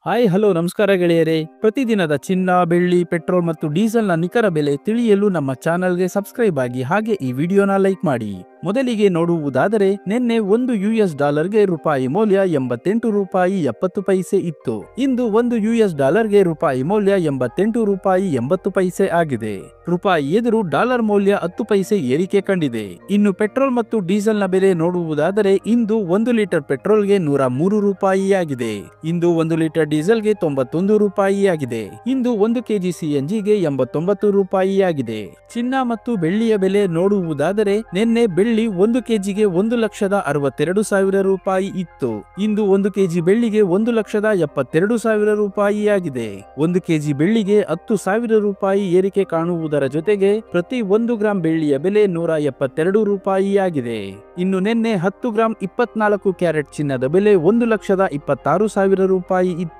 Hi hello ನಮಸ್ಕಾರ ಗೆಳೆಯರೇ. ಪ್ರತಿದಿನದ ಚಿನ್ನ, ಬೆಳ್ಳಿ, ಪೆಟ್ರೋಲ್ ಮತ್ತು ಡೀಸೆಲ್ನ ನಿಖರ ಬೆಲೆ ತಿಳಿಯಲು ನಮ್ಮ ಚಾನಲ್ಗೆ ಸಬ್ಸ್ಕ್ರೈಬ್ ಆಗಿ ಹಾಗೆ ಈ ವಿಡಿಯೋನ ಲೈಕ್ ಮಾಡಿ. ಮೊದಲಿಗೆ ನೋಡುವುದಾದರೆ ನಿನ್ನೆ $1 ರೂಪಾಯಿ ಮೌಲ್ಯ $88.70 ಇತ್ತು. ಇಂದು $1 ರೂಪಾಯಿ ಮೌಲ್ಯ $88.80 ಆಗಿದೆ. ರೂಪಾಯಿ ಎದುರು ಡಾಲರ್ ಮೌಲ್ಯ 10 ಪೈಸೆ ಏರಿಕೆ ಕಂಡಿದೆ. ಇನ್ನು ಪೆಟ್ರೋಲ್ ಮತ್ತು ಡೀಸೆಲ್ನ ಬೆಲೆ ನೋಡುವುದಾದರೆ ಇಂದು 1 ಲೀಟರ್ ಪೆಟ್ರೋಲ್ಗೆ $103 ಆಗಿದೆ. ಇಂದು 1 ಲೀಟರ್ ಡೀಸೆಲ್ಗೆ $91 ಆಗಿದೆ. ಇಂದು 1 ಕೆಜಿ ಸಿಎನ್ಜಿಗೆ $89 ಆಗಿದೆ. ಚಿನ್ನ ಮತ್ತು ಬೆಳ್ಳಿಯ ಬೆಲೆ ನೋಡುವುದಾದರೆ ನಿನ್ನೆ ಬೆಳ್ಳಿ 1 ಕೆಜಿಗೆ $1,62,000 ಇತ್ತು. ಇಂದು 1 ಕೆಜಿ ಬೆಳ್ಳಿಗೆ $1,72,000 ಆಗಿದೆ. 1 ಕೆಜಿ ಬೆಳ್ಳಿಗೆ $10,000 ಏರಿಕೆ ಕಾಣುವುದರ ಜೊತೆಗೆ ಪ್ರತಿ 1 ಗ್ರಾಂ ಬೆಳ್ಳಿಯ ಬೆಲೆ $172 ಆಗಿದೆ. ಇನ್ನು ನಿನ್ನೆ 10 ಗ್ರಾಂ 24 ಕ್ಯಾರೆಟ್ ಚಿನ್ನದ ಬೆಲೆ $1,26,000 ಇತ್ತು.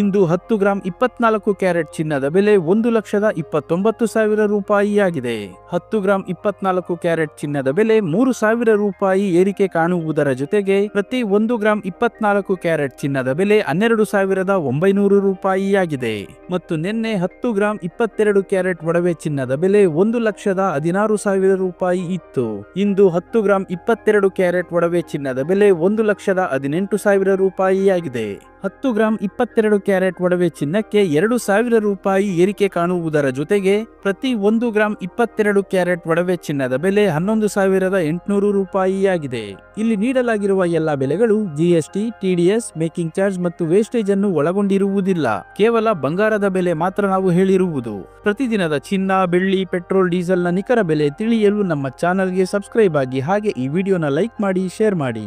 ಇಂದು 10 ಗ್ರಾಂ 24 ಕ್ಯಾರೆಟ್ ಚಿನ್ನದ ಬೆಲೆ $1,29,000 ಆಗಿದೆ. 10 ಗ್ರಾಂ 24 ಕ್ಯಾರೆಟ್ ಚಿನ್ನದ ಬೆಲೆ $3,000 ಏರಿಕೆ ಕಾಣುವುದರ ಜೊತೆಗೆ ಪ್ರತಿ 1 ಗ್ರಾಂ 24 ಕ್ಯಾರೆಟ್ ಚಿನ್ನದ ಬೆಲೆ $12,900 ಆಗಿದೆ. ಮತ್ತು ನಿನ್ನೆ 10 ಗ್ರಾಂ 22 ಕ್ಯಾರೆಟ್ ಒಡವೆ ಚಿನ್ನದ ಬೆಲೆ $1,16,000 ಇತ್ತು. ಇಂದು 10 ಗ್ರಾಂ 22 ಕ್ಯಾರೆಟ್ ಒಡವೆ ಚಿನ್ನದ ಬೆಲೆ $1,18,000 ಆಗಿದೆ. 10 ಗ್ರಾಂ 22 ಕ್ಯಾರೆಟ್ ಒಡವೆ ಚಿನ್ನಕ್ಕೆ $2,000 ಏರಿಕೆ ಕಾಣುವುದರ ಜೊತೆಗೆ ಪ್ರತಿ 1 ಗ್ರಾಂ 22 ಕ್ಯಾರೆಟ್ ಒಡವೆ ಚಿನ್ನದ ಬೆಲೆ $11,800 ಆಗಿದೆ. ಇಲ್ಲಿ ನೀಡಲಾಗಿರುವ ಎಲ್ಲಾ ಬೆಲೆಗಳು ಜಿಎಸ್ಟಿ, ಟಿಡಿಎಸ್, ಮೇಕಿಂಗ್ ಚಾರ್ಜ್ ಮತ್ತು ವೇಸ್ಟೇಜ್ ಅನ್ನು ಒಳಗೊಂಡಿರುವುದಿಲ್ಲ. ಕೇವಲ ಬಂಗಾರದ ಬೆಲೆ ಮಾತ್ರ ನಾವು ಹೇಳಿರುವುದು. ಪ್ರತಿದಿನದ ಚಿನ್ನ, ಬೆಳ್ಳಿ, ಪೆಟ್ರೋಲ್, ಡೀಸೆಲ್ನ ನಿಖರ ಬೆಲೆ ತಿಳಿಯಲು ನಮ್ಮ ಚಾನಲ್ಗೆ ಸಬ್ಸ್ಕ್ರೈಬ್ ಆಗಿ ಹಾಗೆ ಈ ವಿಡಿಯೋನ ಲೈಕ್ ಮಾಡಿ, ಶೇರ್ ಮಾಡಿ.